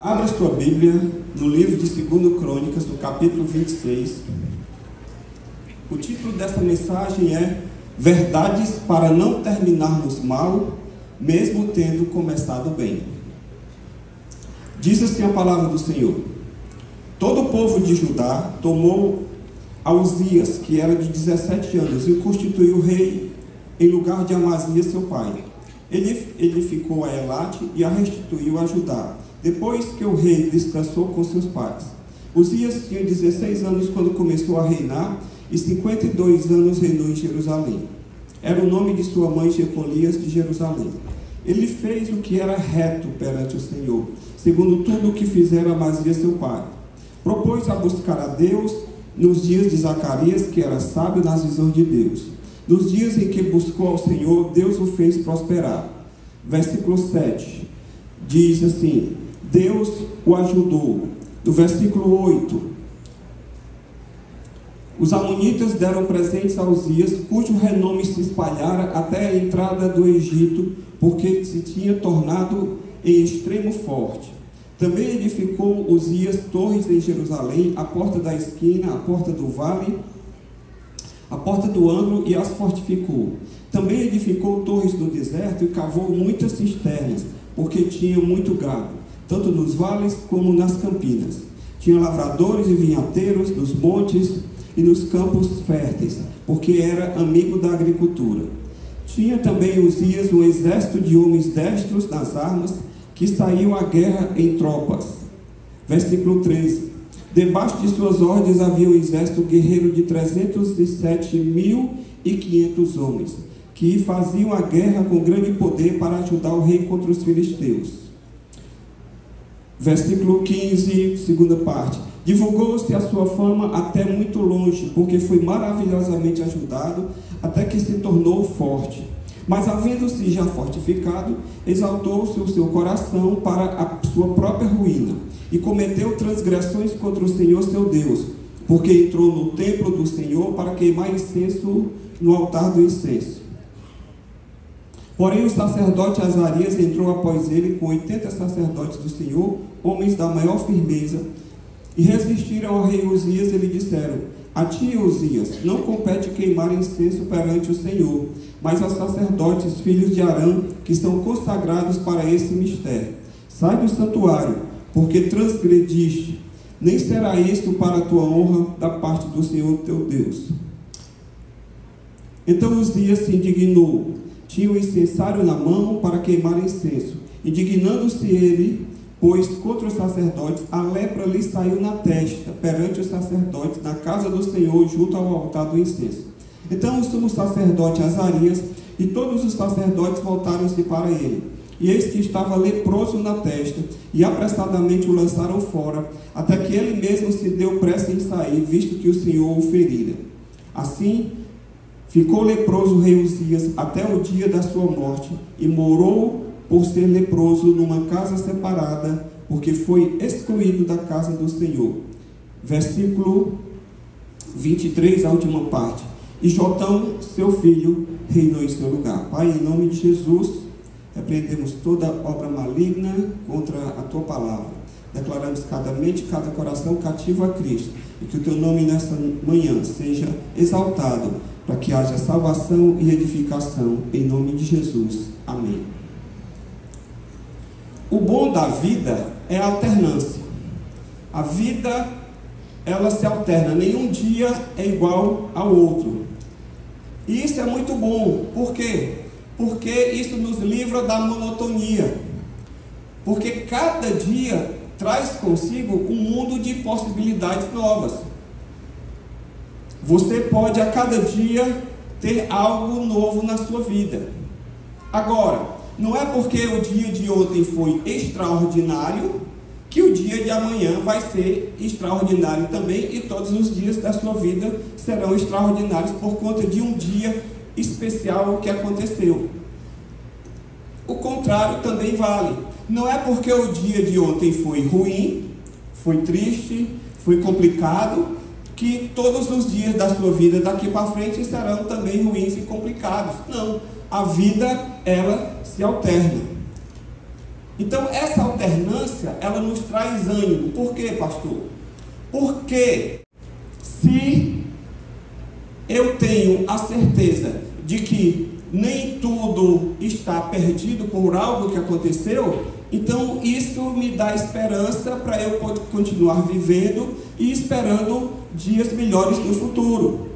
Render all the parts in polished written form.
Abra sua Bíblia no livro de 2 Crônicas, no capítulo 26. O título dessa mensagem é Verdades para não terminarmos mal, mesmo tendo começado bem. Diz assim a palavra do Senhor: todo o povo de Judá tomou a Uzias, que era de 17 anos, e o constituiu rei em lugar de Amazias, seu pai. Ele ficou a Elate e a restituiu a Judá, depois que o rei descansou com seus pais. Uzias tinha 16 anos quando começou a reinar, e 52 anos reinou em Jerusalém. Era o nome de sua mãe Jecolias de Jerusalém. Ele fez o que era reto perante o Senhor, segundo tudo o que fizera Amazias seu pai. Propôs a buscar a Deus nos dias de Zacarias, que era sábio nas visões de Deus. Nos dias em que buscou ao Senhor, Deus o fez prosperar. Versículo 7 diz assim: Deus o ajudou. No versículo 8, os amonitas deram presentes a Uzias, cujo renome se espalhara até a entrada do Egito, porque se tinha tornado em extremo forte. Também edificou Uzias torres em Jerusalém, a porta da esquina, a porta do vale, a porta do ângulo, e as fortificou. Também edificou torres no deserto e cavou muitas cisternas, porque tinha muito gado, tanto nos vales como nas campinas. Tinha lavradores e vinhateiros nos montes e nos campos férteis, porque era amigo da agricultura. Tinha também Uzias um exército de homens destros nas armas, que saíam à guerra em tropas. Versículo 13. Debaixo de suas ordens havia um exército guerreiro de 307.500 homens, que faziam a guerra com grande poder para ajudar o rei contra os filisteus. Versículo 15, segunda parte. Divulgou-se a sua fama até muito longe, porque foi maravilhosamente ajudado, até que se tornou forte. Mas, havendo-se já fortificado, exaltou-se o seu coração para a sua própria ruína, e cometeu transgressões contra o Senhor seu Deus, porque entrou no templo do Senhor para queimar incenso no altar do incenso. Porém, o sacerdote Azarias entrou após ele com 80 sacerdotes do Senhor, homens da maior firmeza, e resistiram ao rei Uzias e lhe disseram: a ti, Uzias, não compete queimar incenso perante o Senhor, mas aos sacerdotes, filhos de Arão, que são consagrados para esse mistério. Sai do santuário, porque transgrediste, nem será isto para a tua honra da parte do Senhor teu Deus. Então Uzias se indignou, tinha o incensário na mão para queimar incenso. Indignando-se ele, pois contra os sacerdotes, a lepra lhe saiu na testa, perante os sacerdotes, na casa do Senhor, junto ao altar do incenso. Então o sumo sacerdote Azarias e todos os sacerdotes voltaram-se para ele, e eis que estava leproso na testa, e apressadamente o lançaram fora, até que ele mesmo se deu pressa em sair, visto que o Senhor o ferira. Assim ficou leproso o rei Uzias até o dia da sua morte, e morou por ser leproso numa casa separada, porque foi excluído da casa do Senhor. Versículo 23, a última parte. E Jotão, seu filho, reinou em seu lugar. Pai, em nome de Jesus, repreendemos toda obra maligna contra a tua palavra. Declaramos cada mente, cada coração cativo a Cristo, e que o teu nome nessa manhã seja exaltado, para que haja salvação e edificação, em nome de Jesus. Amém. O bom da vida é a alternância. A vida, ela se alterna, nenhum dia é igual ao outro. E isso é muito bom. Por quê? Porque isso nos livra da monotonia. Porque cada dia traz consigo um mundo de possibilidades novas. Você pode a cada dia ter algo novo na sua vida. Agora, não é porque o dia de ontem foi extraordinário que o dia de amanhã vai ser extraordinário também, e todos os dias da sua vida serão extraordinários por conta de um dia especial que aconteceu. O contrário também vale. Não é porque o dia de ontem foi ruim, foi triste, foi complicado, que todos os dias da sua vida daqui para frente serão também ruins e complicados. Não. A vida, ela se alterna. Então essa alternância, ela nos traz ânimo. Por quê, pastor? Porque se eu tenho a certeza de que nem tudo está perdido por algo que aconteceu, então isso me dá esperança para eu continuar vivendo e esperando dias melhores no futuro.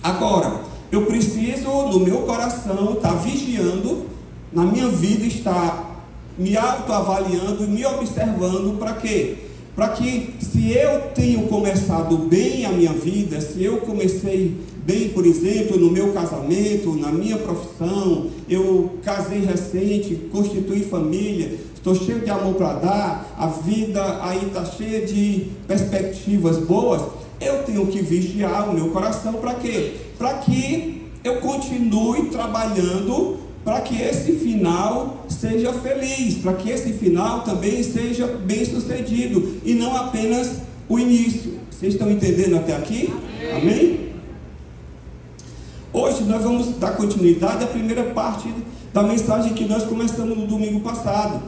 Agora, eu preciso no meu coração estar vigiando, na minha vida estar me autoavaliando, me observando. Para quê? Para que, se eu tenho começado bem a minha vida, se eu comecei bem, por exemplo, no meu casamento, na minha profissão, eu casei recente, constituí família, estou cheio de amor para dar, a vida aí está cheia de perspectivas boas, eu tenho que vigiar o meu coração. Para quê? Para que eu continue trabalhando, para que esse final seja feliz, para que esse final também seja bem sucedido, e não apenas o início. Vocês estão entendendo até aqui? Amém? Hoje nós vamos dar continuidade à primeira parte da mensagem que nós começamos no domingo passado,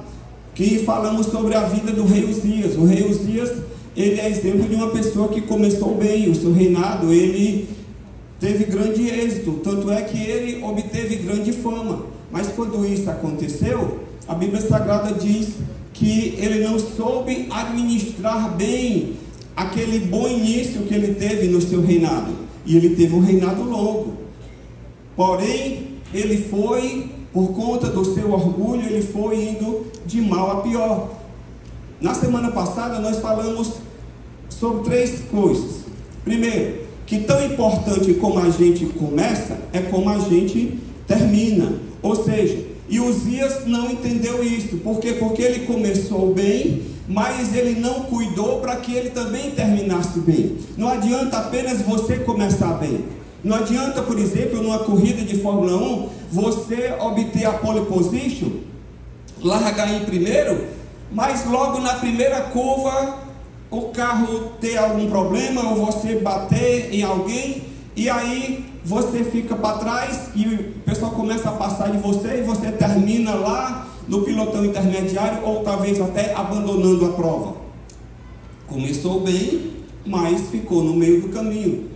que falamos sobre a vida do rei Uzias. O rei Uzias, ele é exemplo de uma pessoa que começou bem o seu reinado, ele teve grande êxito, tanto é que ele obteve grande fama. Mas quando isso aconteceu, a Bíblia Sagrada diz que ele não soube administrar bem aquele bom início que ele teve no seu reinado. E ele teve um reinado longo. Porém, ele foi, por conta do seu orgulho, ele foi indo de mal a pior. Na semana passada nós falamos sobre 3 coisas. Primeiro, que tão importante como a gente começa, é como a gente termina. Ou seja, e Uzias não entendeu isso. Por quê? Porque ele começou bem, mas ele não cuidou para que ele também terminasse bem. Não adianta apenas você começar bem. Não adianta, por exemplo, numa corrida de Fórmula 1, você obter a pole position, largar em primeiro, mas logo na primeira curva o carro ter algum problema, ou você bater em alguém, e aí você fica para trás e o pessoal começa a passar de você, e você termina lá no pilotão intermediário, ou talvez até abandonando a prova. Começou bem, mas ficou no meio do caminho.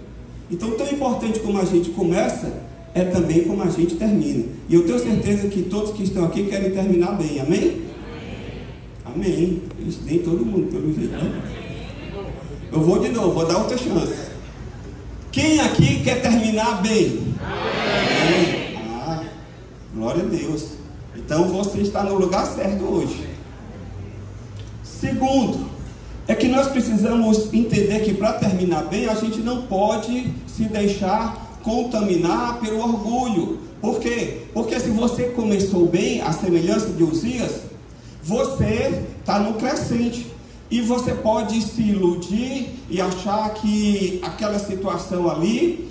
Então, tão importante como a gente começa, é também como a gente termina. E eu tenho certeza que todos que estão aqui querem terminar bem, amém? Amém. Nem todo mundo, pelo jeito, né? Eu vou de novo, vou dar outra chance. Quem aqui quer terminar bem? Amém. Ah, glória a Deus. Então você está no lugar certo hoje. Segundo, é que nós precisamos entender que para terminar bem, a gente não pode se deixar contaminar pelo orgulho. Por quê? Porque se você começou bem, a semelhança de Uzias, você está no crescente. E você pode se iludir e achar que aquela situação ali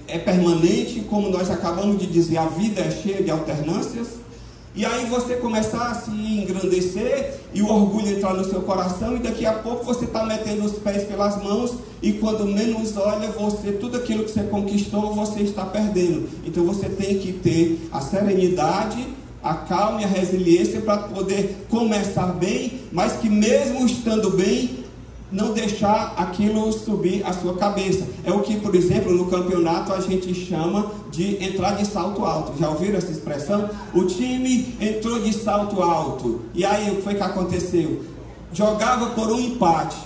é permanente, como nós acabamos de dizer, a vida é cheia de alternâncias. E aí você começar a se engrandecer e o orgulho entrar no seu coração, e daqui a pouco você está metendo os pés pelas mãos, e quando menos olha, tudo aquilo que você conquistou, você está perdendo. Então você tem que ter a serenidade, a calma e a resiliência para poder começar bem, mas que mesmo estando bem, não deixar aquilo subir a sua cabeça. É o que, por exemplo, no campeonato a gente chama de entrar de salto alto. Já ouviram essa expressão? O time entrou de salto alto. E aí o que foi que aconteceu? Jogava por um empate,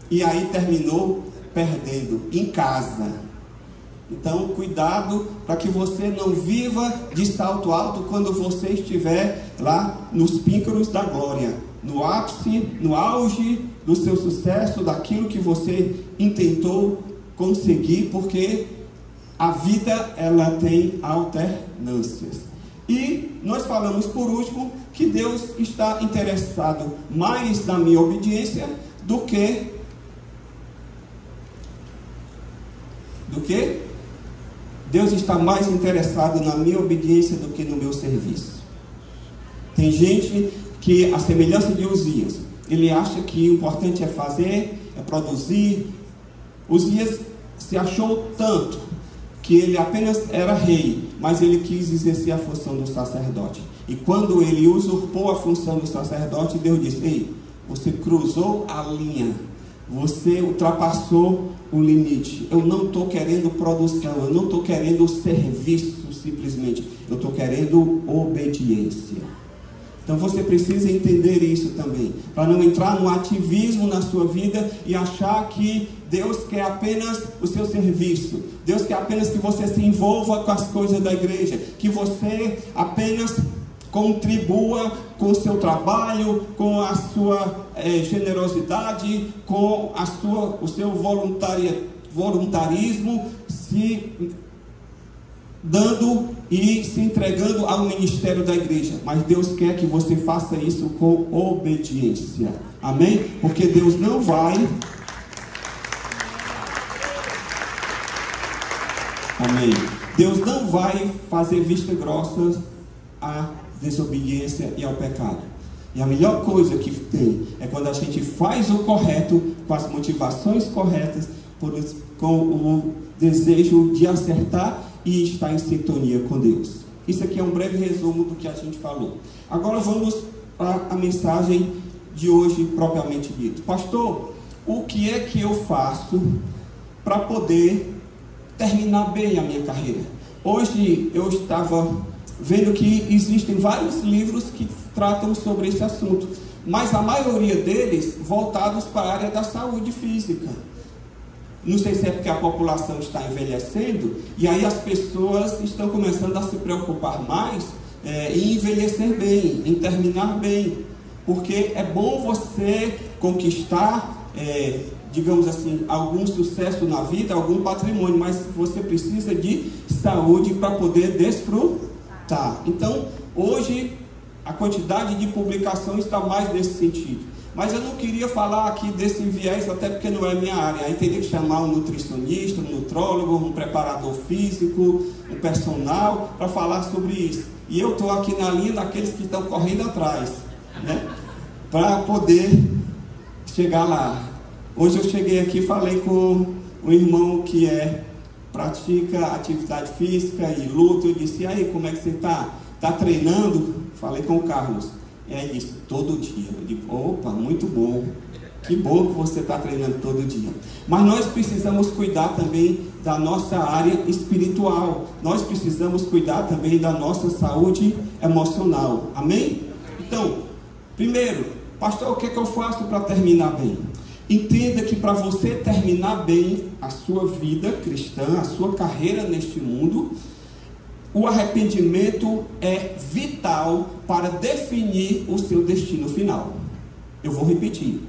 e aí terminou perdendo em casa. Então, cuidado para que você não viva de salto alto quando você estiver lá nos píncaros da glória, no ápice, no auge do seu sucesso, daquilo que você intentou conseguir, porque a vida, ela tem alternâncias. E nós falamos por último que Deus está interessado mais na minha obediência do que Deus está mais interessado na minha obediência do que no meu serviço. Tem gente que, a semelhança de Uzias, ele acha que o importante é fazer, é produzir. Uzias se achou tanto que ele apenas era rei, mas ele quis exercer a função do sacerdote. E quando ele usurpou a função do sacerdote, Deus disse: ei, você cruzou a linha, você ultrapassou o limite. Eu não estou querendo produção, eu não estou querendo serviço simplesmente, eu estou querendo obediência. Então você precisa entender isso também, para não entrar no ativismo na sua vida e achar que Deus quer apenas o seu serviço, Deus quer apenas que você se envolva com as coisas da igreja, que você apenas contribua com o seu trabalho, com a sua generosidade, com o seu voluntarismo, se dando e se entregando ao ministério da igreja. Mas Deus quer que você faça isso com obediência. Amém? Porque Deus não vai... Amém. Deus não vai fazer vista grossa à desobediência e ao pecado. E a melhor coisa que tem é quando a gente faz o correto, com as motivações corretas, com o desejo de acertar e estar em sintonia com Deus. Isso aqui é um breve resumo do que a gente falou. Agora vamos para a mensagem de hoje propriamente dito. Pastor, o que é que eu faço para poder terminar bem a minha carreira? Hoje eu estava vendo que existem vários livros que tratam sobre esse assunto, mas a maioria deles voltados para a área da saúde física. Não sei se é porque a população está envelhecendo, e aí as pessoas estão começando a se preocupar mais em envelhecer bem, em terminar bem, porque é bom você conquistar, digamos assim, algum sucesso na vida, algum patrimônio, mas você precisa de saúde para poder desfrutar. Então, hoje, a quantidade de publicação está mais nesse sentido. Mas eu não queria falar aqui desse viés, até porque não é minha área. Aí teria que chamar um nutricionista, um nutrólogo, um preparador físico, um personal, para falar sobre isso. E eu estou aqui na linha daqueles que estão correndo atrás, né? Para poder chegar lá. Hoje eu cheguei aqui e falei com um irmão que pratica atividade física e luta. Eu disse: e aí, como é que você está? Está treinando? Falei com o Carlos. E aí disse: todo dia. Eu digo: opa, muito bom. Que bom que você está treinando todo dia. Mas nós precisamos cuidar também da nossa área espiritual. Nós precisamos cuidar também da nossa saúde emocional. Amém? Então, primeiro, pastor, o que é que eu faço para terminar bem? Entenda que para você terminar bem a sua vida cristã, a sua carreira neste mundo, o arrependimento é vital para definir o seu destino final. Eu vou repetir.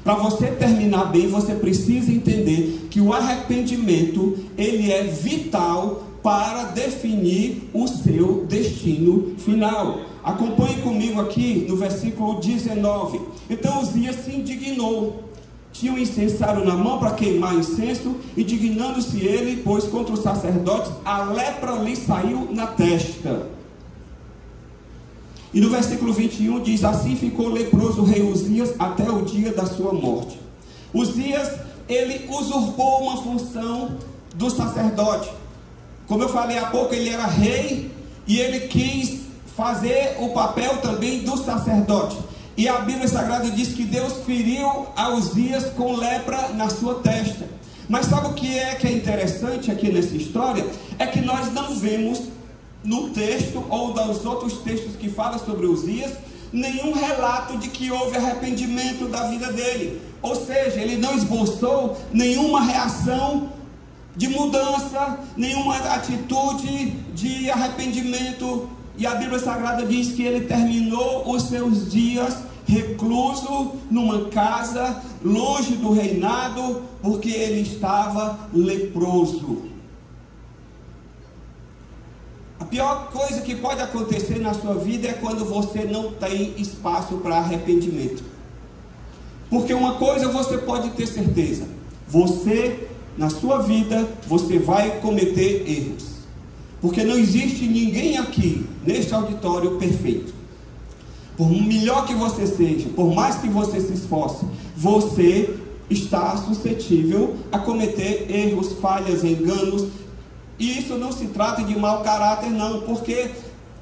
Para você terminar bem, você precisa entender que o arrependimento, ele é vital para definir o seu destino final. Acompanhe comigo aqui no versículo 19. Então Uzias se indignou. Tinha um incensário na mão para queimar incenso, indignando-se ele, pois contra os sacerdotes a lepra lhe saiu na testa. E no versículo 21 diz: assim ficou leproso o rei Uzias até o dia da sua morte. Uzias, ele usurpou uma função do sacerdote. Como eu falei há pouco, ele era rei e ele quis fazer o papel também do sacerdote. E a Bíblia Sagrada diz que Deus feriu a Uzias com lepra na sua testa. Mas sabe o que é interessante aqui nessa história? É que nós não vemos no texto ou nos outros textos que falam sobre Uzias nenhum relato de que houve arrependimento da vida dele. Ou seja, ele não esboçou nenhuma reação de mudança, nenhuma atitude de arrependimento. E a Bíblia Sagrada diz que ele terminou os seus dias recluso numa casa, longe do reinado, porque ele estava leproso. A pior coisa que pode acontecer na sua vida é quando você não tem espaço para arrependimento. Porque uma coisa você pode ter certeza: você, na sua vida, você vai cometer erros. Porque não existe ninguém aqui, neste auditório, perfeito. Por melhor que você seja, por mais que você se esforce, você está suscetível a cometer erros, falhas, enganos. E isso não se trata de mau caráter não, porque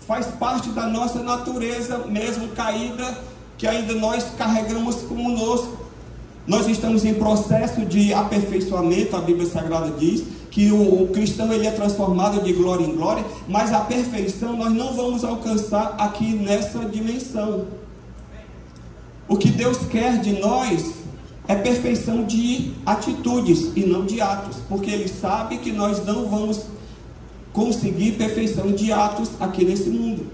faz parte da nossa natureza, mesmo caída, que ainda nós carregamos conosco. Nós estamos em processo de aperfeiçoamento. A Bíblia Sagrada diz que o cristão ele é transformado de glória em glória, mas a perfeição nós não vamos alcançar aqui nessa dimensão. O que Deus quer de nós é perfeição de atitudes e não de atos, porque Ele sabe que nós não vamos conseguir perfeição de atos aqui nesse mundo.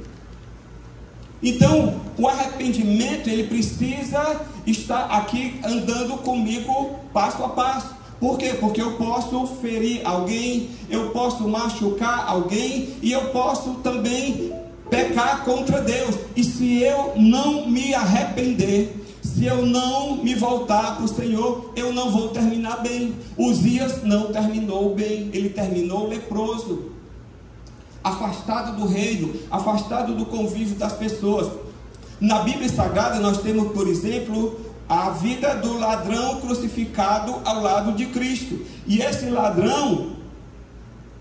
Então, o arrependimento, ele precisa estar aqui andando comigo passo a passo. Por quê? Porque eu posso ferir alguém, eu posso machucar alguém, e eu posso também pecar contra Deus. E se eu não me arrepender, se eu não me voltar para o Senhor, eu não vou terminar bem. Uzias não terminou bem, ele terminou leproso, afastado do reino, afastado do convívio das pessoas. Na Bíblia Sagrada nós temos, por exemplo, a vida do ladrão crucificado ao lado de Cristo. E esse ladrão,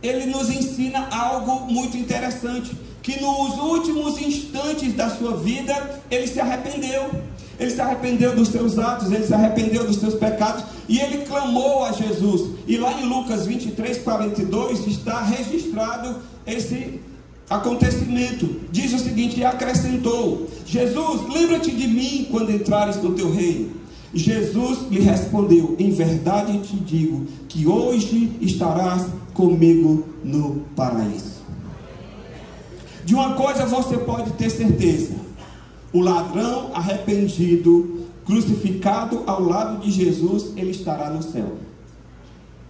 ele nos ensina algo muito interessante, que nos últimos instantes da sua vida, ele se arrependeu. Ele se arrependeu dos seus atos, ele se arrependeu dos seus pecados, e ele clamou a Jesus. E lá em Lucas 23:42 está registrado esse acontecimento. Diz o seguinte: e acrescentou: Jesus, lembra-te de mim quando entrares no teu reino. Jesus lhe respondeu: em verdade te digo que hoje estarás comigo no paraíso. De uma coisa você pode ter certeza: o ladrão arrependido, crucificado ao lado de Jesus, ele estará no céu.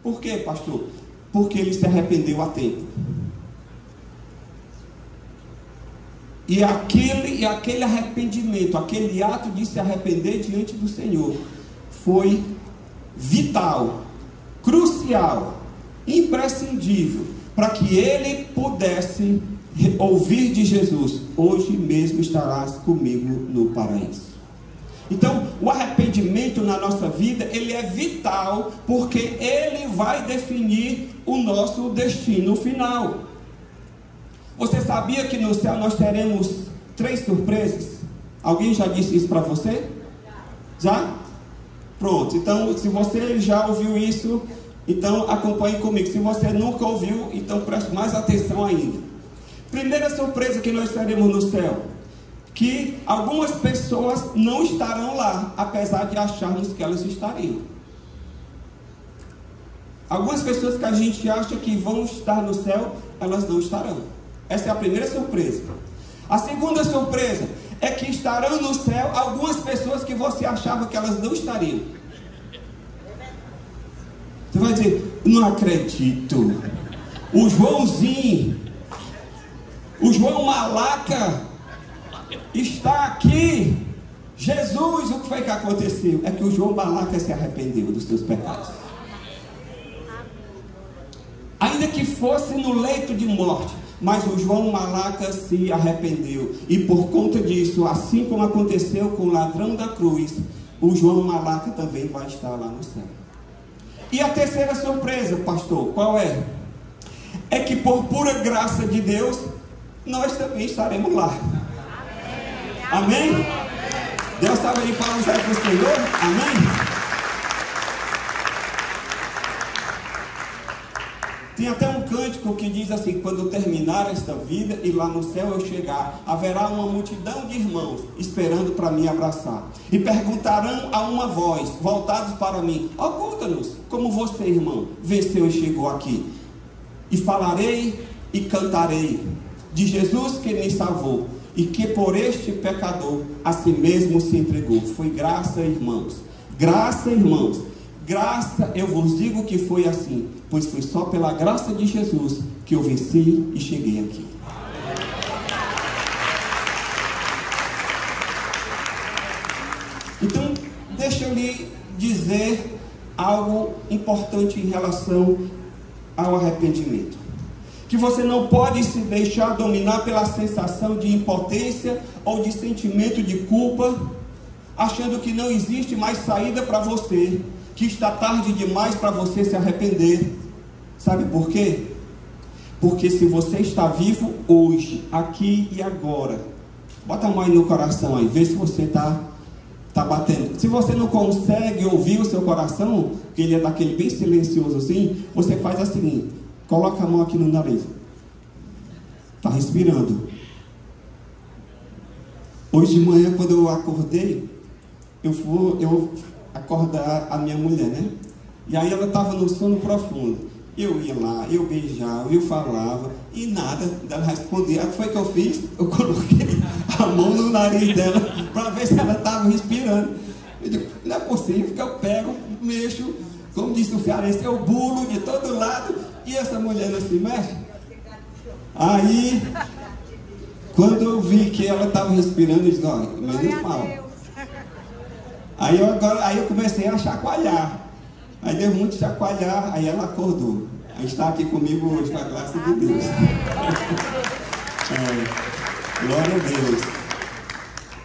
Por quê, pastor? Porque ele se arrependeu a tempo. E aquele arrependimento, aquele ato de se arrepender diante do Senhor, foi vital, crucial, imprescindível, para que ele pudesse ouvir de Jesus: hoje mesmo estarás comigo no paraíso. Então, o arrependimento na nossa vida, ele é vital, porque ele vai definir o nosso destino final. Você sabia que no céu nós teremos 3 surpresas? Alguém já disse isso para você? Já? Pronto, então se você já ouviu isso, então acompanhe comigo. Se você nunca ouviu, então preste mais atenção ainda. Primeira surpresa que nós teremos no céu: que algumas pessoas não estarão lá, apesar de acharmos que elas estariam. Algumas pessoas que a gente acha que vão estar no céu, elas não estarão. Essa é a primeira surpresa. A segunda surpresa é que estarão no céu algumas pessoas que você achava que elas não estariam. Você vai dizer: não acredito, o Joãozinho, o João Malaca está aqui. Jesus, o que foi que aconteceu? É que o João Malaca se arrependeu dos seus pecados. Ainda que fosse no leito de morte, mas o João Malaca se arrependeu. E por conta disso, assim como aconteceu com o ladrão da cruz, o João Malaca também vai estar lá no céu. E a terceira surpresa, pastor, qual é? É que por pura graça de Deus, nós também estaremos lá. Amém? Deus estava aí falando para o Senhor. Amém? Tem até um cântico que diz assim: quando terminar esta vida e lá no céu eu chegar, haverá uma multidão de irmãos esperando para me abraçar, e perguntarão a uma voz, voltados para mim: conta-nos como você, irmão, venceu e chegou aqui. E falarei e cantarei de Jesus que me salvou, e que por este pecador a si mesmo se entregou. Foi graça, irmãos. Graça, irmãos. Graça, eu vos digo que foi assim, pois foi só pela graça de Jesus que eu venci e cheguei aqui. Então, deixa eu lhe dizer algo importante em relação ao arrependimento. Que você não pode se deixar dominar pela sensação de impotência ou de sentimento de culpa, achando que não existe mais saída para você, que está tarde demais para você se arrepender. Sabe por quê? Porque se você está vivo hoje, aqui e agora, bota a mão aí no coração aí, vê se você está batendo. Se você não consegue ouvir o seu coração, que ele é daquele bem silencioso assim, você faz a seguinte: coloca a mão aqui no nariz. Está respirando. Hoje de manhã, quando eu acordei, eu acordar a minha mulher, né? E aí ela estava no sono profundo. Eu ia lá, eu beijava, eu falava, e nada, ela respondia. O que foi que eu fiz? Eu coloquei a mão no nariz dela para ver se ela estava respirando. Eu digo, não é possível que eu pego, mexo, como disse o cearense, eu bulo de todo lado, e essa mulher não se mexe. Aí, quando eu vi que ela estava respirando, eu disse, olha, menos mal. Aí eu comecei a chacoalhar. Aí deu muito chacoalhar, aí ela acordou. Aí está aqui comigo hoje, com a graça de Deus. Glória a Deus.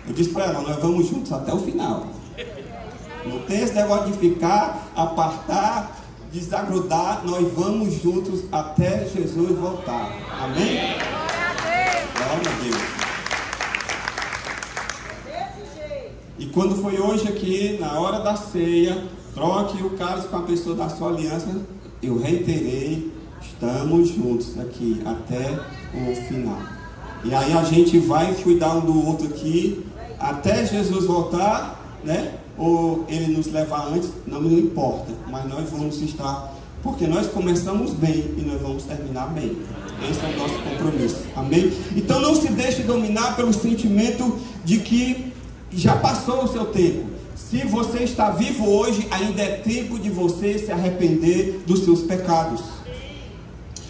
Eu disse para ela, nós vamos juntos até o final. Não tem esse negócio de ficar, apartar, desagrudar. Nós vamos juntos até Jesus voltar. Amém? Glória a Deus. E quando foi hoje aqui, na hora da ceia, troque o cálice com a pessoa da sua aliança, eu reiterei, estamos juntos aqui até o final. E aí a gente vai cuidar um do outro aqui, até Jesus voltar, né? Ou ele nos levar antes, não importa, mas nós vamos estar, porque nós começamos bem e nós vamos terminar bem. Esse é o nosso compromisso, amém? Então não se deixe dominar pelo sentimento de que já passou o seu tempo. Se você está vivo hoje, ainda é tempo de você se arrepender dos seus pecados.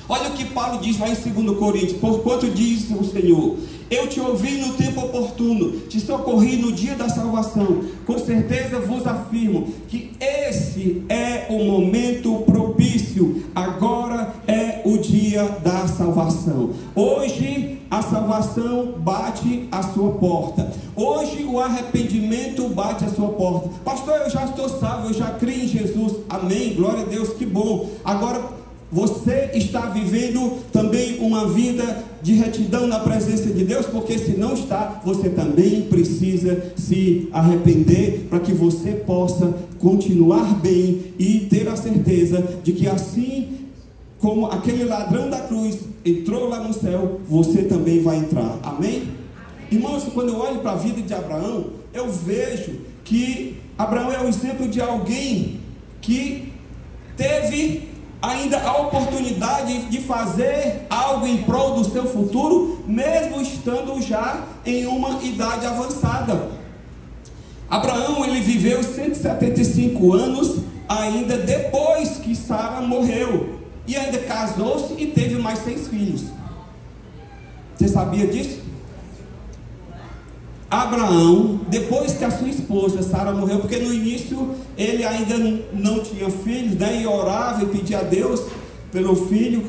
Olha o que Paulo diz lá em 2 Coríntios: porquanto diz o Senhor, eu te ouvi no tempo oportuno, te socorri no dia da salvação. Com certeza vos afirmo que esse é o momento propício. Agora é o dia da salvação. Hoje a salvação bate à sua porta. Hoje o arrependimento bate à sua porta. Pastor, eu já estou salvo, eu já creio em Jesus. Amém, glória a Deus, que bom. Agora você está vivendo também uma vida de retidão na presença de Deus? Porque se não está, você também precisa se arrepender para que você possa continuar bem e ter a certeza de que assim como aquele ladrão da cruz entrou lá no céu, você também vai entrar. Amém? Irmãos, quando eu olho para a vida de Abraão, eu vejo que Abraão é um exemplo de alguém que teve ainda a oportunidade de fazer algo em prol do seu futuro, mesmo estando já em uma idade avançada. Abraão, ele viveu 175 anos ainda depois que Sara morreu, e ainda casou-se e teve mais 6 filhos. Você sabia disso? Abraão, depois que a sua esposa Sara morreu, porque no início ele ainda não tinha filhos, né, e orava e pedia a Deus pelo filho,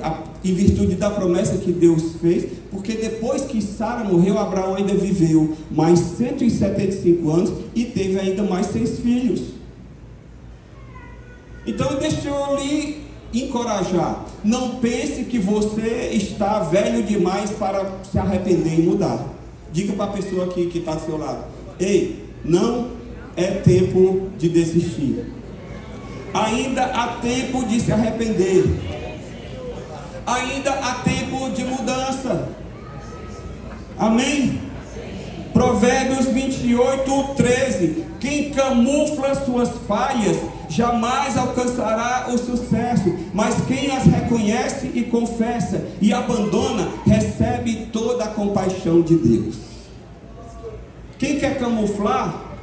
em virtude da promessa que Deus fez, porque depois que Sara morreu, Abraão ainda viveu mais 175 anos e teve ainda mais 6 filhos. Então deixa eu lhe encorajar, não pense que você está velho demais para se arrepender e mudar. Diga para a pessoa aqui que está do seu lado: ei, não é tempo de desistir. Ainda há tempo de se arrepender. Ainda há tempo de mudança. Amém? Provérbios 28, 13. Quem camufla suas falhas jamais alcançará o sucesso, mas quem as reconhece e confessa e abandona, recebe toda a compaixão de Deus. Quem quer camuflar,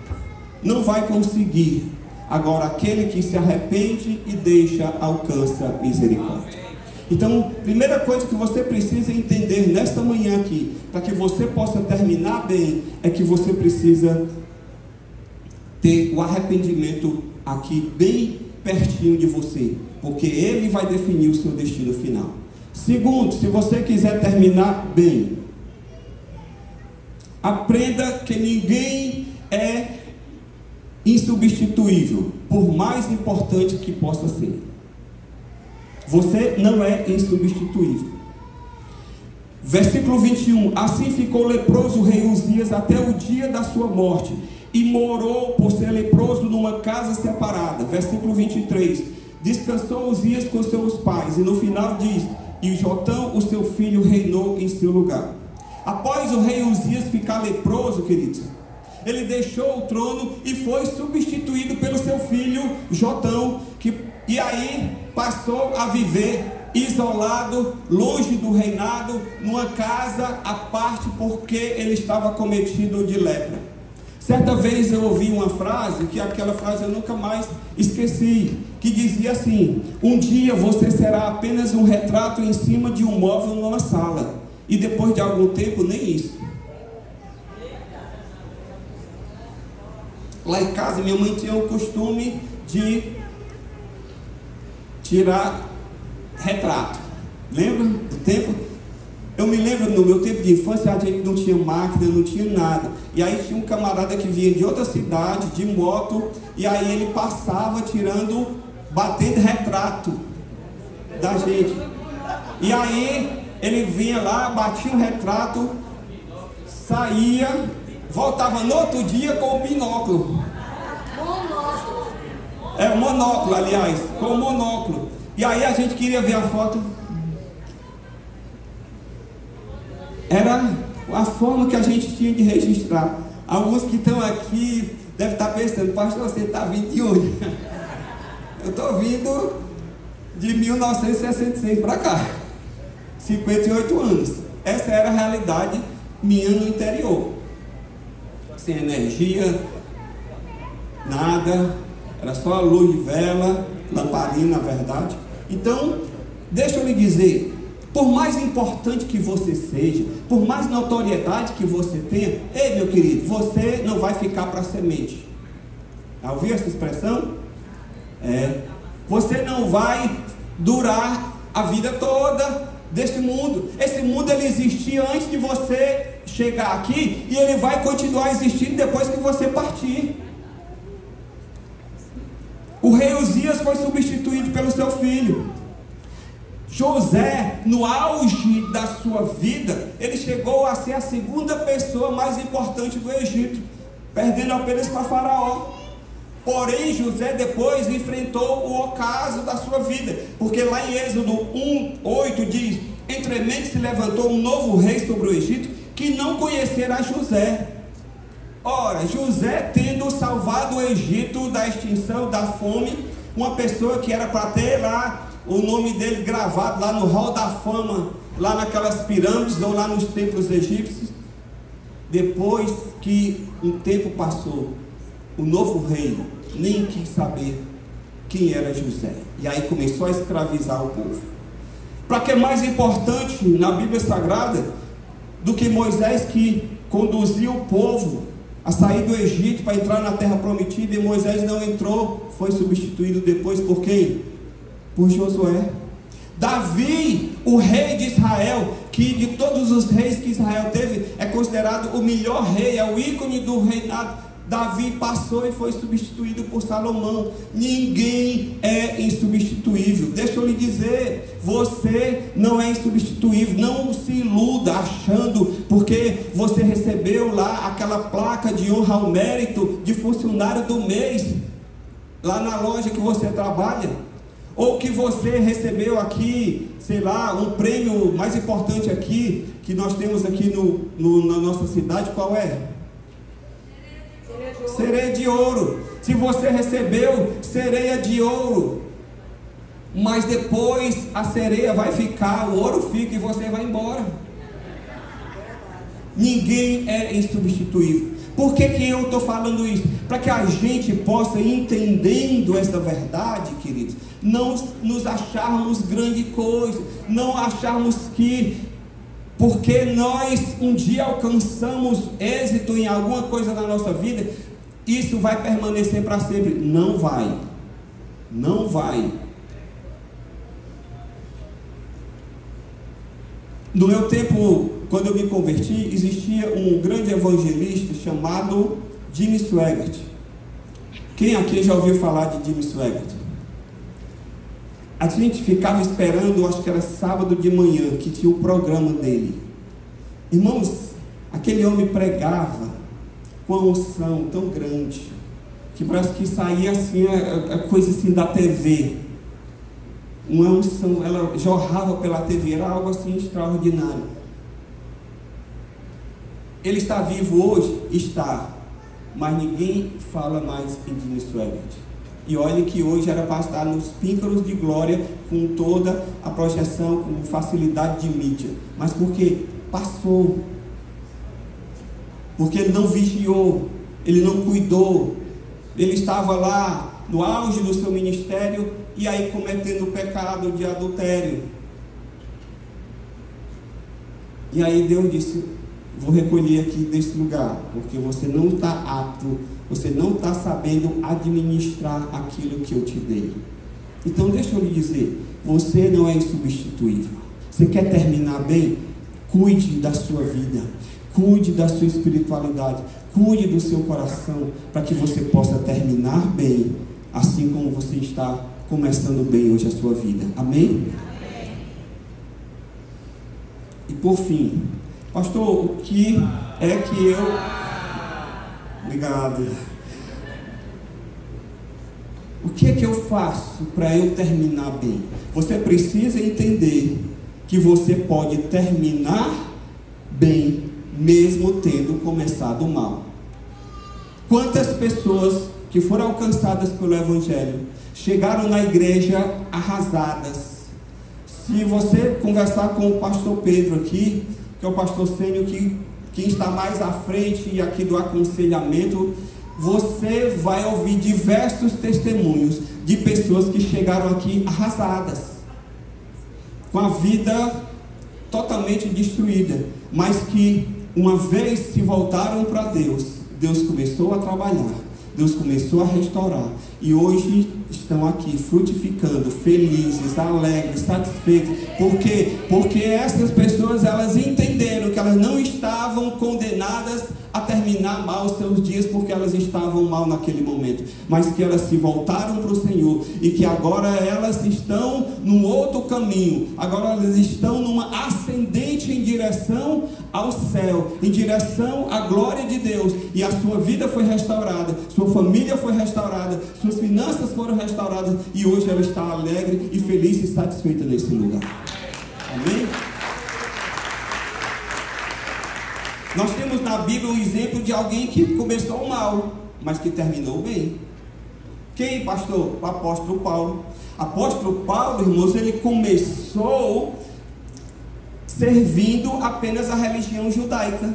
não vai conseguir. Agora, aquele que se arrepende e deixa, alcança misericórdia. Então, primeira coisa que você precisa entender nesta manhã aqui, para que você possa terminar bem, é que você precisa ter o arrependimento aqui bem pertinho de você, porque ele vai definir o seu destino final. Segundo, se você quiser terminar bem, aprenda que ninguém é insubstituível, por mais importante que possa ser. Você não é insubstituível. Versículo 21. Assim ficou leproso o rei Uzias até o dia da sua morte, e morou por ser leproso numa casa separada. Versículo 23. Descansou Uzias com seus pais, e no final diz: e Jotão, o seu filho, reinou em seu lugar. Após o rei Uzias ficar leproso, queridos, ele deixou o trono e foi substituído pelo seu filho Jotão, e aí passou a viver isolado, longe do reinado, numa casa à parte, porque ele estava cometido de lepra. Certa vez eu ouvi uma frase, que aquela frase eu nunca mais esqueci, que dizia assim: um dia você será apenas um retrato em cima de um móvel numa sala, e depois de algum tempo nem isso. Lá em casa minha mãe tinha o costume de tirar retrato. Lembra do tempo? Eu me lembro, no meu tempo de infância, a gente não tinha máquina, não tinha nada. E aí tinha um camarada que vinha de outra cidade, de moto, e aí ele passava batendo retrato da gente. E aí ele vinha lá, batia um retrato, saía, voltava no outro dia com o binóculo. O monóculo, aliás, com o monóculo. E aí a gente queria ver a foto. Era a forma que a gente tinha de registrar. Alguns que estão aqui devem estar pensando: pastor, você está vindo de onde? Eu estou vindo de 1966 para cá, 58 anos. Essa era a realidade minha no interior. Sem energia, nada, era só a luz de vela, lamparina, na verdade. Então, deixa eu lhe dizer, por mais importante que você seja, por mais notoriedade que você tenha, ei, meu querido, você não vai ficar para semente. Já ouviu essa expressão? Você não vai durar a vida toda deste mundo. Esse mundo, ele existia antes de você chegar aqui, e ele vai continuar existindo depois que você partir. O rei Uzias foi substituído pelo seu filho. José, no auge da sua vida, ele chegou a ser a segunda pessoa mais importante do Egito, perdendo apenas para Faraó. Porém, José depois enfrentou o ocaso da sua vida, porque lá em Êxodo 1:8 diz: entremente se levantou um novo rei sobre o Egito, que não conhecera José. Ora, José, tendo salvado o Egito da extinção, da fome, uma pessoa que era para ter lá o nome dele gravado lá no hall da fama, lá naquelas pirâmides ou lá nos templos egípcios. Depois que um tempo passou, o novo rei nem quis saber quem era José, e aí começou a escravizar o povo. Para que é mais importante na Bíblia Sagrada do que Moisés, que conduziu o povo a sair do Egito para entrar na terra prometida, e Moisés não entrou, foi substituído depois por quem? Por Josué. Davi, o rei de Israel, que de todos os reis que Israel teve, é considerado o melhor rei, é o ícone do reinado. Davi passou e foi substituído por Salomão. Ninguém é insubstituível. Deixa eu lhe dizer, você não é insubstituível. Não se iluda achando, porque você recebeu lá aquela placa de honra ao mérito de funcionário do mês, lá na loja que você trabalha, ou que você recebeu aqui, sei lá, um prêmio mais importante aqui, que nós temos aqui na nossa cidade. Qual é? Sereia de ouro. Se você recebeu sereia de ouro, mas depois a sereia vai ficar, o ouro fica e você vai embora. Ninguém é insubstituível. Por que eu estou falando isso? Para que a gente possa, entendendo essa verdade, queridos, não nos acharmos grande coisa, não acharmos que porque nós um dia alcançamos êxito em alguma coisa na nossa vida, isso vai permanecer para sempre. Não vai. Não vai. No meu tempo, quando eu me converti, existia um grande evangelista chamado Jimmy Swaggart. Quem aqui já ouviu falar de Jimmy Swaggart? A gente ficava esperando, acho que era sábado de manhã, que tinha o programa dele. Irmãos, aquele homem pregava com uma unção tão grande, que parece que saía assim, a coisa assim da TV. Uma unção, ela jorrava pela TV, era algo assim extraordinário. Ele está vivo hoje? Está. Mas ninguém fala mais em Diniz Suevert. E olha que hoje era para estar nos píncaros de glória, com toda a projeção, com facilidade de mídia. Mas por quê? Passou. Porque ele não vigiou, ele não cuidou. Ele estava lá no auge do seu ministério e aí cometendo o pecado de adultério. E aí Deus disse: vou recolher aqui desse lugar, porque você não está apto, você não está sabendo administrar aquilo que eu te dei. Então deixa eu lhe dizer, você não é insubstituível. Você quer terminar bem? Cuide da sua vida, cuide da sua espiritualidade, cuide do seu coração, para que você possa terminar bem, assim como você está começando bem hoje a sua vida. Amém? Amém. E por fim, pastor, o que é que eu... Obrigado. O que é que eu faço para eu terminar bem? Você precisa entender que você pode terminar bem, mesmo tendo começado mal. Quantas pessoas que foram alcançadas pelo Evangelho chegaram na igreja arrasadas? Se você conversar com o pastor Pedro aqui, que é o pastor sênior, quem está mais à frente aqui do aconselhamento, você vai ouvir diversos testemunhos de pessoas que chegaram aqui arrasadas, com a vida totalmente destruída, mas que uma vez se voltaram para Deus, Deus começou a trabalhar, Deus começou a restaurar, e hoje estão aqui frutificando, felizes, alegres, satisfeitos. Por quê? Porque essas pessoas, elas entenderam que elas não estavam condenadas a terminar mal os seus dias, porque elas estavam mal naquele momento, mas que elas se voltaram para o Senhor, e que agora elas estão num outro caminho, agora elas estão numa ascendente em direção ao céu, em direção à glória de Deus, e a sua vida foi restaurada, sua família foi restaurada, suas finanças foram restauradas, e hoje ela está alegre e feliz e satisfeita nesse lugar. Amém? Nós temos na Bíblia um exemplo de alguém que começou mal, mas que terminou bem. Quem, pastor? O apóstolo Paulo. Apóstolo Paulo, irmãos, ele começou servindo apenas a religião judaica.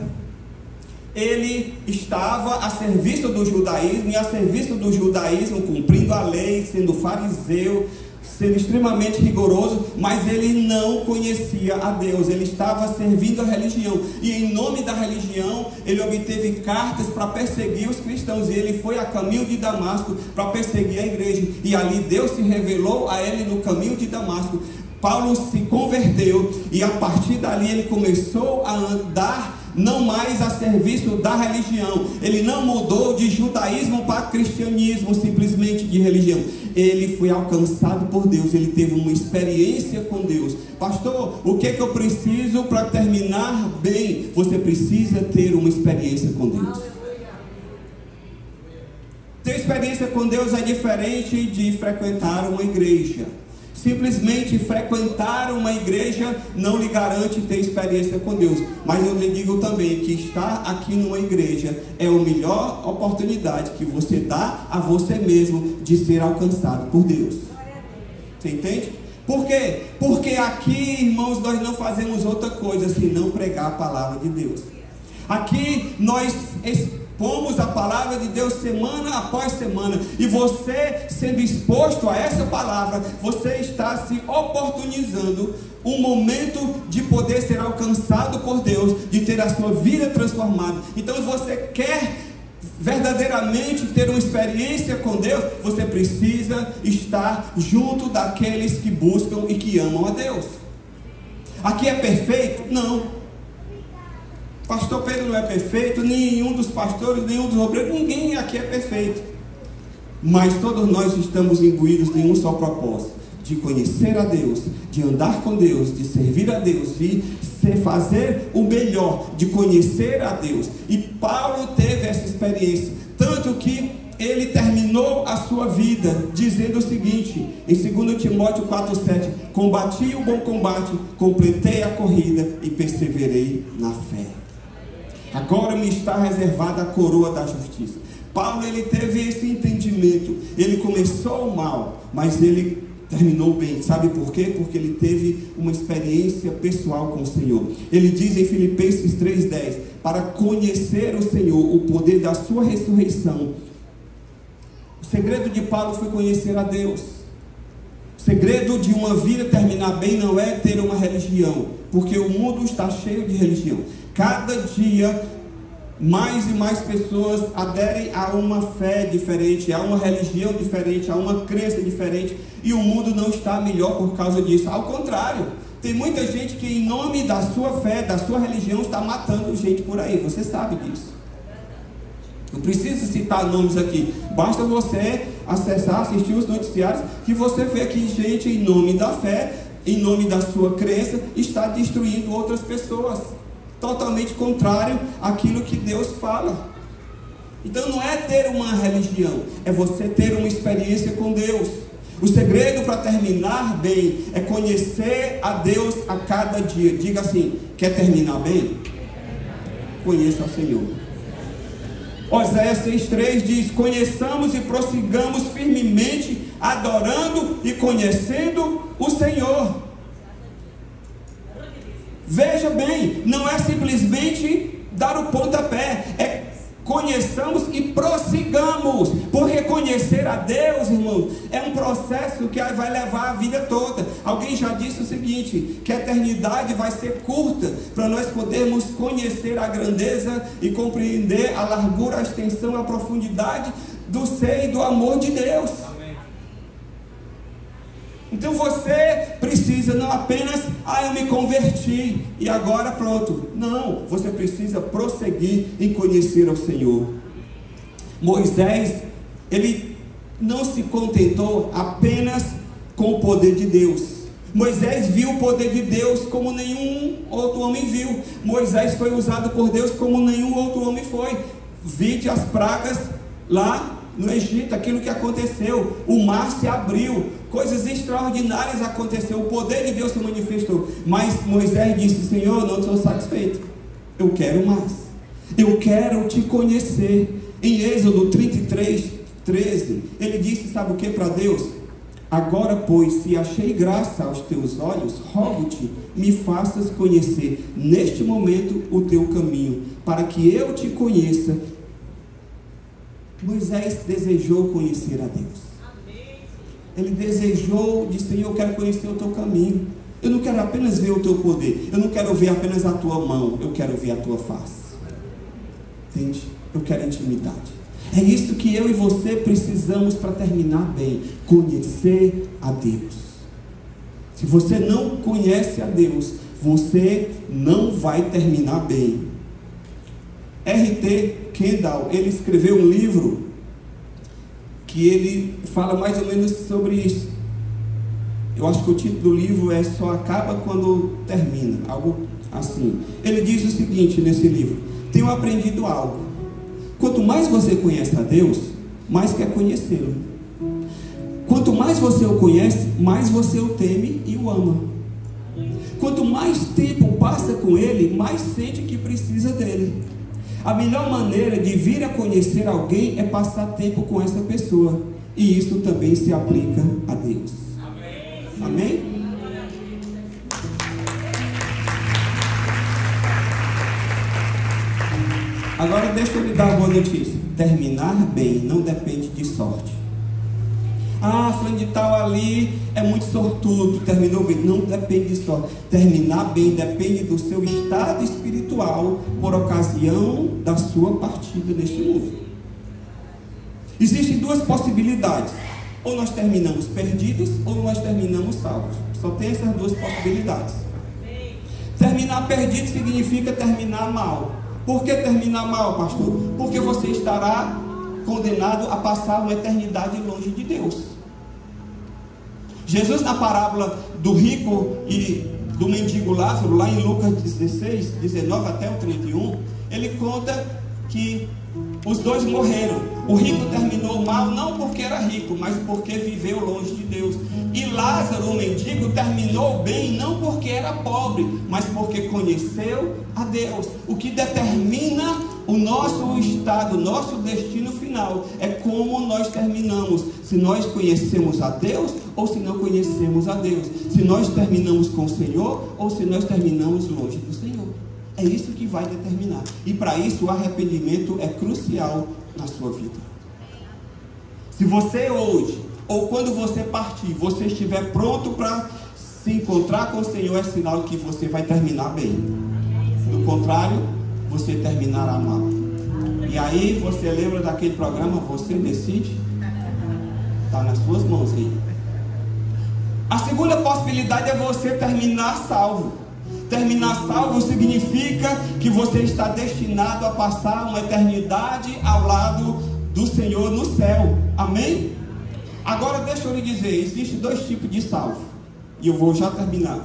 Ele estava a serviço do judaísmo, e a serviço do judaísmo, cumprindo a lei, sendo fariseu, sendo extremamente rigoroso, mas ele não conhecia a Deus, ele estava servindo a religião, e em nome da religião, ele obteve cartas para perseguir os cristãos, e ele foi a caminho de Damasco para perseguir a igreja, e ali Deus se revelou a ele no caminho de Damasco. Paulo se converteu, e a partir dali ele começou a andar não mais a serviço da religião. Ele não mudou de judaísmo para cristianismo, simplesmente de religião. Ele foi alcançado por Deus, ele teve uma experiência com Deus. Pastor, o que é que eu preciso para terminar bem? Você precisa ter uma experiência com Deus. Ter experiência com Deus é diferente de frequentar uma igreja. Simplesmente frequentar uma igreja não lhe garante ter experiência com Deus. Mas eu lhe digo também que estar aqui numa igreja é a melhor oportunidade que você dá a você mesmo de ser alcançado por Deus. Você entende? Por quê? Porque aqui, irmãos, nós não fazemos outra coisa senão pregar a palavra de Deus. Aqui nós expomos a palavra de Deus semana após semana, e você sendo exposto a essa palavra, você está se oportunizando um momento de poder ser alcançado por Deus, de ter a sua vida transformada. Então, se você quer verdadeiramente ter uma experiência com Deus, você precisa estar junto daqueles que buscam e que amam a Deus. Aqui é perfeito? Não. Pastor Pedro não é perfeito, nenhum dos pastores, nenhum dos obreiros, ninguém aqui é perfeito. Mas todos nós estamos imbuídos em um só propósito, de conhecer a Deus, de andar com Deus, de servir a Deus, de fazer o melhor, de conhecer a Deus. E Paulo teve essa experiência, tanto que ele terminou a sua vida dizendo o seguinte, em 2 Timóteo 4,7: combati o bom combate, completei a corrida e perseverei na fé. Agora me está reservada a coroa da justiça. Paulo, ele teve esse entendimento. Ele começou mal, mas ele terminou bem. Sabe por quê? Porque ele teve uma experiência pessoal com o Senhor. Ele diz em Filipenses 3,10: para conhecer o Senhor, o poder da sua ressurreição. O segredo de Paulo foi conhecer a Deus. O segredo de uma vida terminar bem não é ter uma religião, porque o mundo está cheio de religião. Cada dia mais e mais pessoas aderem a uma fé diferente, a uma religião diferente, a uma crença diferente, e o mundo não está melhor por causa disso. Ao contrário, tem muita gente que em nome da sua fé, da sua religião, está matando gente por aí. Você sabe disso. Não preciso citar nomes aqui, basta você acessar, assistir os noticiários, que você vê que gente em nome da fé, em nome da sua crença, está destruindo outras pessoas, totalmente contrário àquilo que Deus fala. Então não é ter uma religião, é você ter uma experiência com Deus. O segredo para terminar bem é conhecer a Deus a cada dia. Diga assim: quer terminar bem? Conheça o Senhor. Oséias 6,3 diz: conheçamos e prossigamos firmemente, adorando e conhecendo o Senhor. Veja bem, não é simplesmente dar o pontapé, é conheçamos e prossigamos, porque conhecer a Deus, irmãos, é um processo que vai levar a vida toda. Alguém já disse o seguinte, que a eternidade vai ser curta, para nós podermos conhecer a grandeza e compreender a largura, a extensão, a profundidade do ser e do amor de Deus. Então você precisa não apenas, eu me converti e agora pronto. Não, você precisa prosseguir em conhecer ao Senhor. Moisés, ele não se contentou apenas com o poder de Deus. Moisés viu o poder de Deus como nenhum outro homem viu. Moisés foi usado por Deus como nenhum outro homem foi. Vide as pragas lá no Egito, aquilo que aconteceu, o mar se abriu, coisas extraordinárias aconteceram, o poder de Deus se manifestou. Mas Moisés disse: Senhor, não estou satisfeito, eu quero mais, eu quero te conhecer. Em Êxodo 33:13, ele disse, sabe o que para Deus? Agora, pois, se achei graça aos teus olhos, rogo-te, me faças conhecer neste momento o teu caminho, para que eu te conheça. Moisés desejou conhecer a Deus. Ele desejou, disse: Senhor, eu quero conhecer o teu caminho. Eu não quero apenas ver o teu poder, eu não quero ver apenas a tua mão, eu quero ver a tua face. Entende? Eu quero intimidade. É isso que eu e você precisamos para terminar bem: conhecer a Deus. Se você não conhece a Deus, você não vai terminar bem. R.T. Kendall, ele escreveu um livro que ele fala mais ou menos sobre isso. Eu acho que o título do livro é Só Acaba Quando Termina, algo assim. Ele diz o seguinte nesse livro: tenho aprendido algo. Quanto mais você conhece a Deus, mais quer conhecê-lo. Quanto mais você o conhece, mais você o teme e o ama. Quanto mais tempo passa com Ele, mais sente que precisa dele. A melhor maneira de vir a conhecer alguém é passar tempo com essa pessoa. E isso também se aplica a Deus. Amém? Amém? Agora deixa eu lhe dar uma boa notícia. Terminar bem não depende de sorte. Fulano de tal ali é muito sortudo, terminou bem. Não depende de sorte. Terminar bem depende do seu estado espiritual por ocasião da sua partida neste mundo. Existem duas possibilidades: ou nós terminamos perdidos, ou nós terminamos salvos. Só tem essas duas possibilidades. Terminar perdido significa terminar mal. Por que terminar mal, pastor? Porque você estará condenado a passar uma eternidade longe de Deus. Jesus, na parábola do rico e do mendigo Lázaro, lá em Lucas 16, 19 até o 31, ele conta que os dois morreram. O rico terminou mal, não porque era rico, mas porque viveu longe de Deus. E Lázaro, o mendigo, terminou bem, não porque era pobre, mas porque conheceu a Deus. O que determina o nosso estado, o nosso destino final, é como nós terminamos. Se nós conhecemos a Deus ou se não conhecemos a Deus. Se nós terminamos com o Senhor ou se nós terminamos longe do Senhor. É isso que vai determinar. E para isso o arrependimento é crucial na sua vida. Se você hoje, ou quando você partir, você estiver pronto para se encontrar com o Senhor, é sinal que você vai terminar bem. Do contrário, você terminará mal. E aí você lembra daquele programa, Você Decide? Está nas suas mãos aí. A segunda possibilidade é você terminar salvo. Terminar salvo significa que você está destinado a passar uma eternidade ao lado do Senhor no céu. Amém? Agora deixa eu lhe dizer, existem dois tipos de salvo. E eu vou já terminar.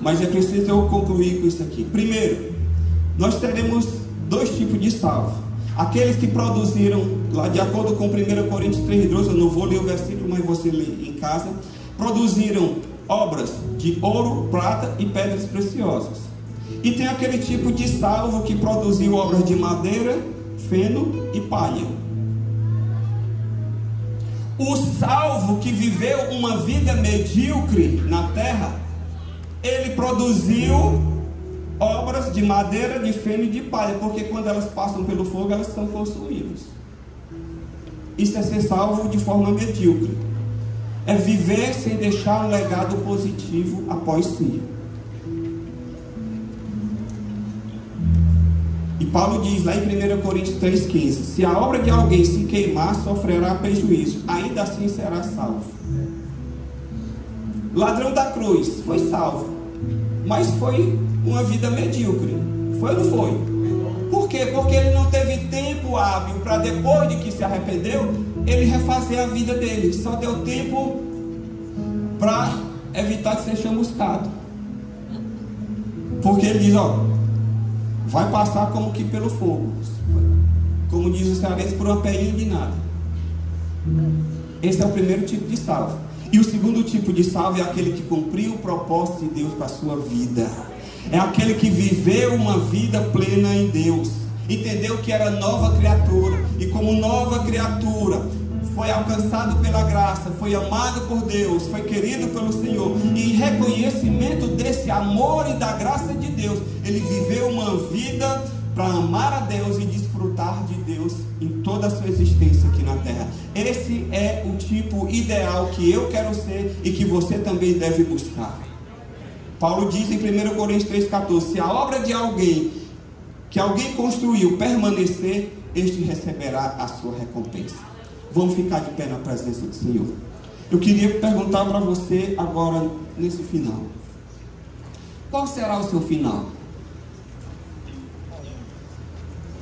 Mas é preciso eu concluir com isso aqui. Primeiro, nós teremos dois tipos de salvo. Aqueles que produziram, lá de acordo com 1 Coríntios 3:12, eu não vou ler o versículo, mas você lê em casa, produziram obras de ouro, prata e pedras preciosas. E tem aquele tipo de salvo que produziu obras de madeira, feno e palha. O salvo que viveu uma vida medíocre na terra, ele produziu obras de madeira, de feno e de palha, porque quando elas passam pelo fogo, elas são consumidas. Isso é ser salvo de forma medíocre. É viver sem deixar um legado positivo após si. E Paulo diz lá em 1 Coríntios 3,15: se a obra de alguém se queimar, sofrerá prejuízo, ainda assim será salvo. Ladrão da cruz foi salvo, mas foi uma vida medíocre. Foi ou não foi? Por quê? Porque ele não teve tempo hábil para, depois de que se arrependeu, ele refazer a vida dele. Só deu tempo para evitar de ser chamuscado. Porque ele diz, ó, vai passar como que pelo fogo. Como diz o cearense, por uma perinha de nada. Esse é o primeiro tipo de salvo. E o segundo tipo de salvo é aquele que cumpriu o propósito de Deus para a sua vida. É aquele que viveu uma vida plena em Deus. Entendeu que era nova criatura. E como nova criatura, foi alcançado pela graça, foi amado por Deus, foi querido pelo Senhor. E em reconhecimento desse amor e da graça de Deus, ele viveu uma vida para amar a Deus e desfrutar de Deus em toda a sua existência aqui na terra. Esse é o tipo ideal que eu quero ser e que você também deve buscar. Paulo diz em 1 Coríntios 3,14: se a obra de alguém que alguém construiu permanecer, este receberá a sua recompensa. Vamos ficar de pé na presença do Senhor. Eu queria perguntar para você agora, nesse final: qual será o seu final?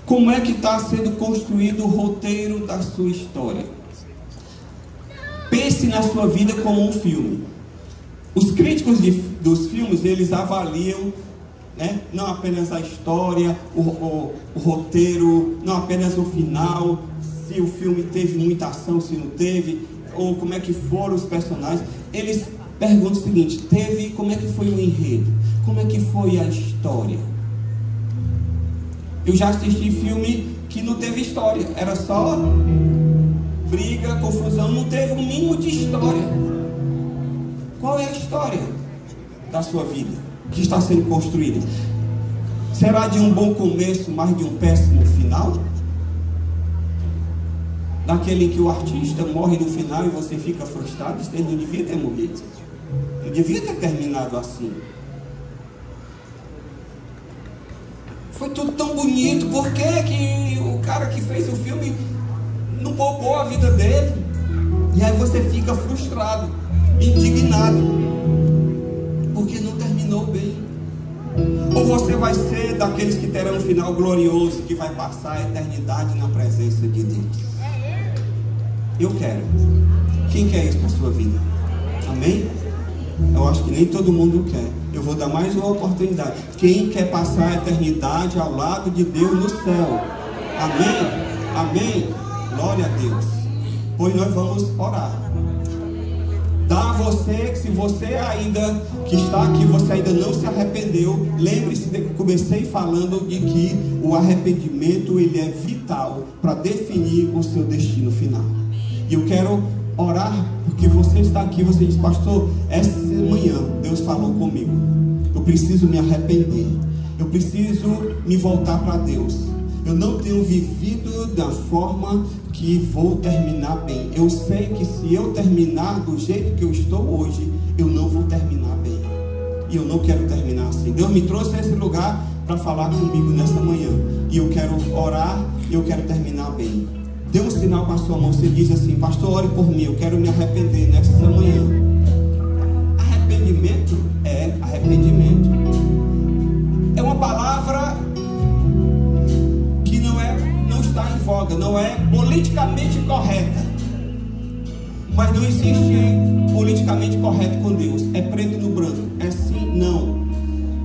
Como é que está sendo construído o roteiro da sua história? Pense na sua vida como um filme. Os críticos dos filmes, eles avaliam, né, não apenas a história, o roteiro, não apenas o final, se o filme teve muita ação, se não teve, ou como é que foram os personagens. Eles perguntam o seguinte: como é que foi o enredo? Como é que foi a história? Eu já assisti filme que não teve história, era só briga, confusão, não teve um mínimo de história. Qual é a história da sua vida que está sendo construída? Será de um bom começo, mas de um péssimo final? Daquele em que o artista morre no final e você fica frustrado? Ele não devia ter morrido, não devia ter terminado assim. Foi tudo tão bonito, por que o cara que fez o filme não poupou a vida dele? E aí você fica frustrado, indignado, porque não terminou bem. Ou você vai ser daqueles que terão um final glorioso, que vai passar a eternidade na presença de Deus? Eu quero. Quem quer isso para a sua vida? Amém? Eu acho que nem todo mundo quer. Eu vou dar mais uma oportunidade. Quem quer passar a eternidade ao lado de Deus no céu? Amém? Amém? Glória a Deus. Pois nós vamos orar. Dá a você, se você ainda que está aqui, você ainda não se arrependeu, lembre-se de que comecei falando de que o arrependimento ele é vital para definir o seu destino final. E eu quero orar porque você está aqui, você diz: pastor, essa manhã Deus falou comigo, eu preciso me arrepender, eu preciso me voltar para Deus. Eu não tenho vivido da forma que vou terminar bem. Eu sei que se eu terminar do jeito que eu estou hoje, eu não vou terminar bem. E eu não quero terminar assim. Deus me trouxe a esse lugar para falar comigo nessa manhã. E eu quero orar e eu quero terminar bem. Dê um sinal com a sua mão. Você diz assim: pastor, ore por mim, eu quero me arrepender nessa manhã. Arrependimento é arrependimento. É uma palavra não está em voga, não é politicamente correta, mas não existe politicamente correto com Deus. É preto no branco, é sim, não.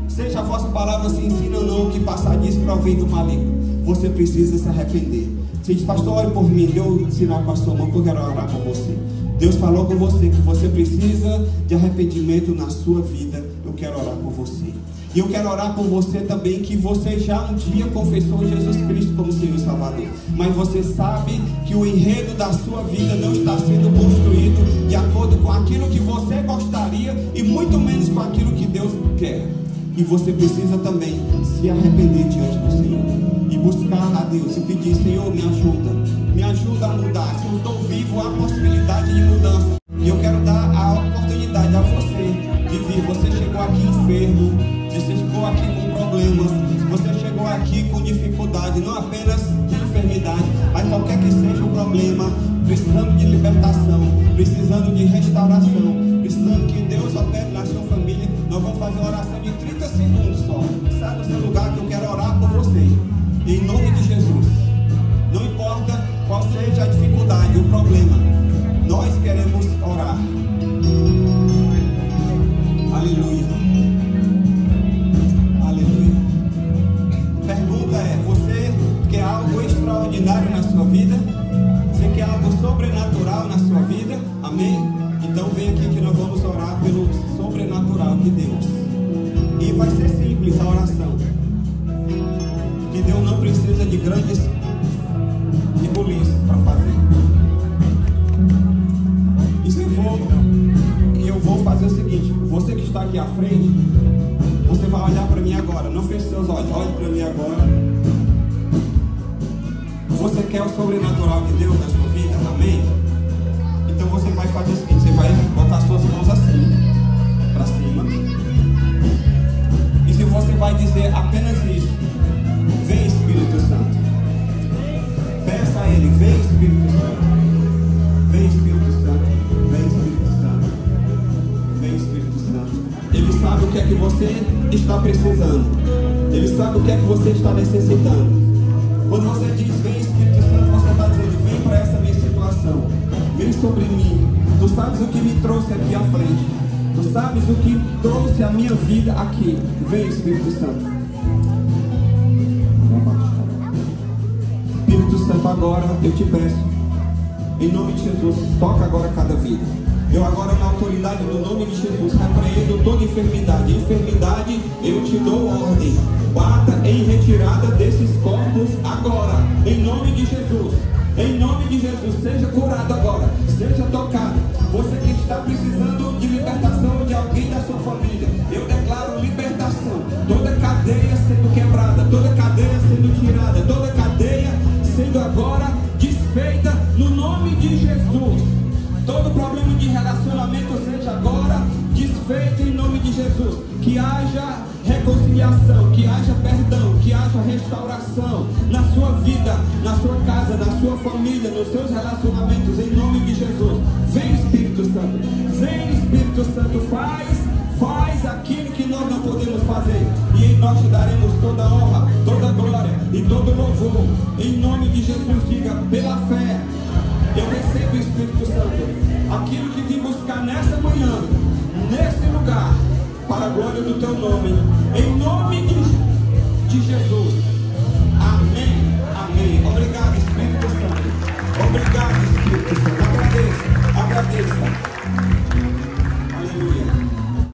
Seja a vossa palavra sim, sim ou não, que passar disso provém do maligno. Você precisa se arrepender. Você diz: pastor, ore por mim, deu um sinal com a sua mão que eu quero orar com você. Deus falou com você que você precisa de arrependimento na sua vida. Eu quero orar por você. E eu quero orar por você também, que você já um dia confessou Jesus Cristo como Senhor e Salvador, mas você sabe que o enredo da sua vida não está sendo construído de acordo com aquilo que você gostaria e muito menos com aquilo que Deus quer. E você precisa também se arrepender diante do Senhor e buscar a Deus e pedir: Senhor, me ajuda a mudar. Se eu estou vivo, há possibilidade de mudança. E eu quero dar a oportunidade a você de vir. Você chegou aqui enfermo, você chegou aqui com problemas, você chegou aqui com dificuldade, não apenas de enfermidade, mas qualquer que seja o problema, precisando de libertação, precisando de restauração, precisando que Deus opere na sua família. Nós vamos fazer uma oração de 30 segundos só. Sai do seu lugar que eu quero orar por você, em nome de Jesus. Não importa qual seja a dificuldade, o problema, nós queremos orar. Aleluia. Aleluia. Pergunta é: você quer algo extraordinário na sua vida? Você quer algo sobrenatural na sua vida? Amém? Então vem aqui que nós vamos orar pelo sobrenatural de Deus. E vai ser simples a oração. Que Deus não precisa de grandes rebuliços para fazer. E eu vou fazer o seguinte: você que está aqui à frente, você vai olhar para mim agora. Não feche seus olhos, olhe para mim agora. Você quer o sobrenatural de Deus na sua vida? Amém? Então você vai fazer o seguinte: você vai botar suas mãos assim, para cima. E se você vai dizer apenas isso: vem Espírito Santo. Peça a Ele: vem Espírito Santo. Vem Espírito Santo. Vem Espírito Santo. Vem Espírito Santo. Ele sabe o que é que você está precisando. Ele sabe o que é que você está necessitando. Quando você diz vem Espírito Santo, você está dizendo: vem para essa minha situação, vem sobre mim. Tu sabes o que me trouxe aqui à frente, tu sabes o que trouxe a minha vida aqui. Vem Espírito Santo. Espírito Santo, agora eu te peço, em nome de Jesus, toca agora cada vida. Eu agora, na autoridade do nome de Jesus, repreendo toda enfermidade. Enfermidade, eu te dou ordem: bata em retirada desses corpos agora, em nome de Jesus. Em nome de Jesus, seja curado agora, seja tocado. Você que está precisando de libertação de alguém da sua família, eu declaro libertação. Toda cadeia sendo quebrada, toda cadeia sendo tirada, toda cadeia sendo agora desfeita no nome de Jesus. Todo problema de relacionamento seja agora desfeito em nome de Jesus. Que haja reconciliação, que haja perdão, que haja restauração na sua vida, na sua casa, na sua família, nos seus relacionamentos, em nome de Jesus. Vem Espírito Santo, vem Espírito Santo, faz aquilo que nós não podemos fazer, e em nós te daremos toda honra, toda glória e todo louvor. Em nome de Jesus, diga: pela fé eu recebo Espírito Santo, aquilo que vim buscar nessa manhã, nesse lugar, para a glória do teu nome, em nome de Jesus. Amém, amém. Obrigado, Espírito Santo. Obrigado, Espírito Santo. Agradeça, agradeça.